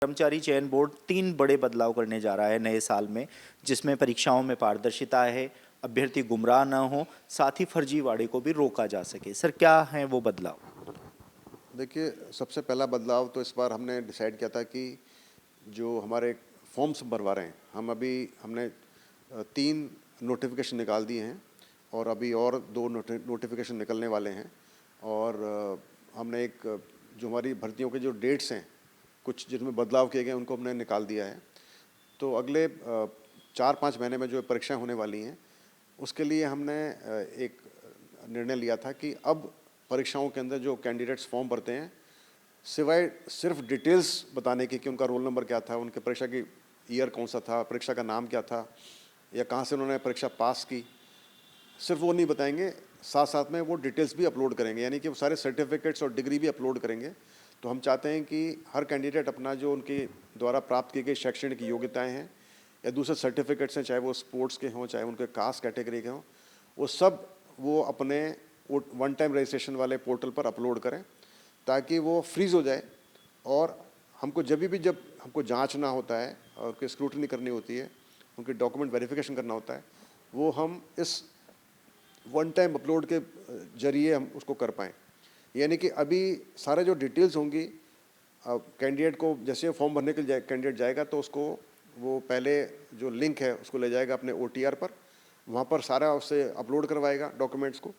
कर्मचारी चयन बोर्ड 3 बड़े बदलाव करने जा रहा है नए साल में, जिसमें परीक्षाओं में पारदर्शिता है, अभ्यर्थी गुमराह न हो, साथ ही फर्जीवाड़े को भी रोका जा सके। सर, क्या है वो बदलाव? देखिए, सबसे पहला बदलाव तो इस बार हमने डिसाइड किया था कि जो हमारे फॉर्म्स भरवा रहे हैं, हमने 3 नोटिफिकेशन निकाल दिए हैं और अभी और 2 नोटिफिकेशन निकलने वाले हैं। और हमने जो हमारी भर्तियों के जो डेट्स हैं, कुछ जिनमें बदलाव किए गए, उनको हमने निकाल दिया है। तो अगले 4-5 महीने में जो परीक्षाएं होने वाली हैं, उसके लिए हमने एक निर्णय लिया था कि अब परीक्षाओं के अंदर जो कैंडिडेट्स फॉर्म भरते हैं, सिवाय सिर्फ डिटेल्स बताने की कि उनका रोल नंबर क्या था, उनके परीक्षा की ईयर कौन सा था, परीक्षा का नाम क्या था, या कहाँ से उन्होंने परीक्षा पास की, सिर्फ वो नहीं बताएंगे, साथ साथ में वो डिटेल्स भी अपलोड करेंगे, यानी कि वो सारे सर्टिफिकेट्स और डिग्री भी अपलोड करेंगे। तो हम चाहते हैं कि हर कैंडिडेट अपना जो उनके द्वारा प्राप्त की गई शैक्षणिक योग्यताएं हैं या दूसरे सर्टिफिकेट्स हैं, चाहे वो स्पोर्ट्स के हों, चाहे उनके कास्ट कैटेगरी के हों, वो सब वो अपने वन टाइम रजिस्ट्रेशन वाले पोर्टल पर अपलोड करें, ताकि वो फ्रीज़ हो जाए। और हमको जब हमको जांचना होता है और उनकी स्क्रूटनी करनी होती है, उनके डॉक्यूमेंट वेरिफिकेशन करना होता है, वो हम इस वन टाइम अपलोड के जरिए हम उसको कर पाएँ। यानी कि अभी सारे जो डिटेल्स होंगी, कैंडिडेट को जैसे फॉर्म भरने के लिए कैंडिडेट जाएगा, तो उसको वो पहले जो लिंक है उसको ले जाएगा अपने OTR पर, वहाँ पर सारा उससे अपलोड करवाएगा डॉक्यूमेंट्स को।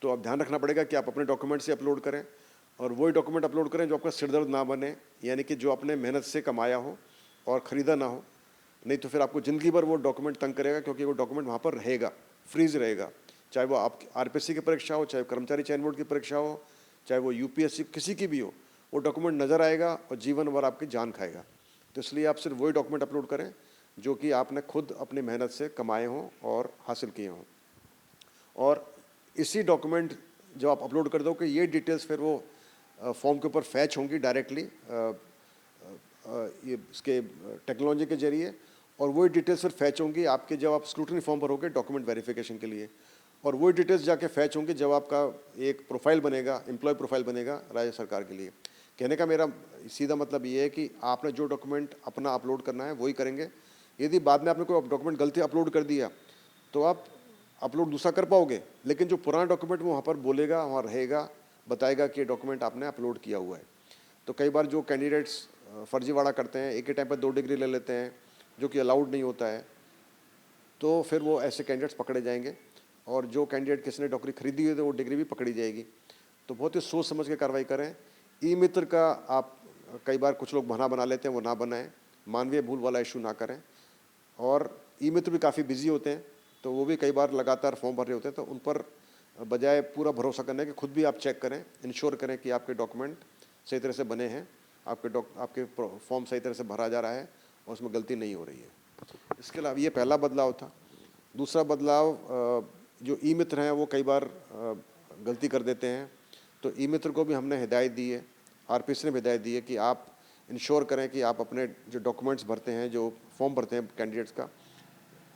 तो अब ध्यान रखना पड़ेगा कि आप अपने डॉक्यूमेंट से अपलोड करें और वही डॉक्यूमेंट अपलोड करें जो आपका सिरदर्द ना बने, यानी कि जो आपने मेहनत से कमाया हो और ख़रीदा ना हो। नहीं तो फिर आपको ज़िंदगी भर वो डॉक्यूमेंट तंग करेगा, क्योंकि वो डॉक्यूमेंट वहाँ पर रहेगा, फ्रीज रहेगा। चाहे वो आप RPSC की परीक्षा हो, चाहे कर्मचारी चयन बोर्ड की परीक्षा हो, चाहे वो UPSC किसी की भी हो, वो डॉक्यूमेंट नज़र आएगा और जीवन भर आपकी जान खाएगा। तो इसलिए आप सिर्फ वही डॉक्यूमेंट अपलोड करें जो कि आपने खुद अपनी मेहनत से कमाए हों और हासिल किए हों। और इसी डॉक्यूमेंट जब आप अपलोड कर दो कि ये डिटेल्स फिर वो फॉर्म के ऊपर फैच होंगी डायरेक्टली ये इसके टेक्नोलॉजी के जरिए, और वही डिटेल्स फिर फैच होंगी आपके जब आप स्क्रूटनी फॉर्म भरोगे डॉक्यूमेंट वेरिफिकेशन के लिए। और वही डिटेल्स जाके फैच होंगी जब आपका एक प्रोफाइल बनेगा, एम्प्लॉय प्रोफाइल बनेगा राज्य सरकार के लिए। कहने का मेरा सीधा मतलब ये है कि आपने जो डॉक्यूमेंट अपना अपलोड करना है वही करेंगे। यदि बाद में आपने कोई डॉक्यूमेंट गलती अपलोड कर दिया, तो आप अपलोड दूसरा कर पाओगे, लेकिन जो पुराना डॉक्यूमेंट वो वहाँ पर बोलेगा, वहाँ रहेगा, बताएगा कि ये डॉक्यूमेंट आपने अपलोड किया हुआ है। तो कई बार जो कैंडिडेट्स फर्जीवाड़ा करते हैं, एक ही टाइम पर 2 डिग्री ले लेते हैं, जो कि अलाउड नहीं होता है, तो फिर वो ऐसे कैंडिडेट्स पकड़े जाएंगे। और जो कैंडिडेट किसी ने नौकरी खरीदी हुई है तो वो डिग्री भी पकड़ी जाएगी। तो बहुत ही सोच समझ के कार्रवाई करें। ई-मित्र का आप कई बार कुछ लोग बहाना बना लेते हैं, वो ना बनाएं, मानवीय भूल वाला इशू ना करें। और ई-मित्र भी काफ़ी बिजी होते हैं, तो वो भी कई बार लगातार फॉर्म भर रहे होते हैं, तो उन पर बजाय पूरा भरोसा करने के खुद भी आप चेक करें, इंश्योर करें कि आपके डॉक्यूमेंट सही तरह से बने हैं, आपके फॉर्म सही तरह से भरा जा रहा है और उसमें गलती नहीं हो रही है। इसके अलावा ये पहला बदलाव था। दूसरा बदलाव, जो ई-मित्र हैं वो कई बार गलती कर देते हैं, तो ई-मित्र को भी हमने हिदायत दी है, RPSC ने भी हिदायत दी है कि आप इंश्योर करें कि आप अपने जो डॉक्यूमेंट्स भरते हैं, जो फॉर्म भरते हैं कैंडिडेट्स का,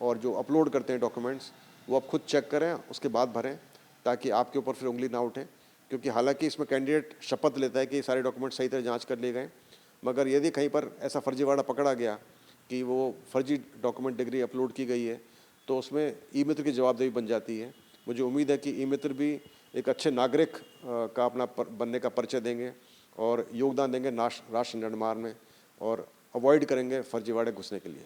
और जो अपलोड करते हैं डॉक्यूमेंट्स, वो आप खुद चेक करें, उसके बाद भरें, ताकि आपके ऊपर फिर उंगली ना उठे। क्योंकि हालांकि इसमें कैंडिडेट शपथ लेता है कि सारे डॉक्यूमेंट सही तरह जांच कर लिए गए, मगर यदि कहीं पर ऐसा फर्जीवाड़ा पकड़ा गया कि वो फर्जी डॉक्यूमेंट डिग्री अपलोड की गई है, तो उसमें ई-मित्र की जवाबदेही बन जाती है। मुझे उम्मीद है कि ई-मित्र भी एक अच्छे नागरिक का अपना बनने का परिचय देंगे और योगदान देंगे राष्ट्र निर्माण में, और अवॉइड करेंगे फर्जीवाड़े घुसने के लिए।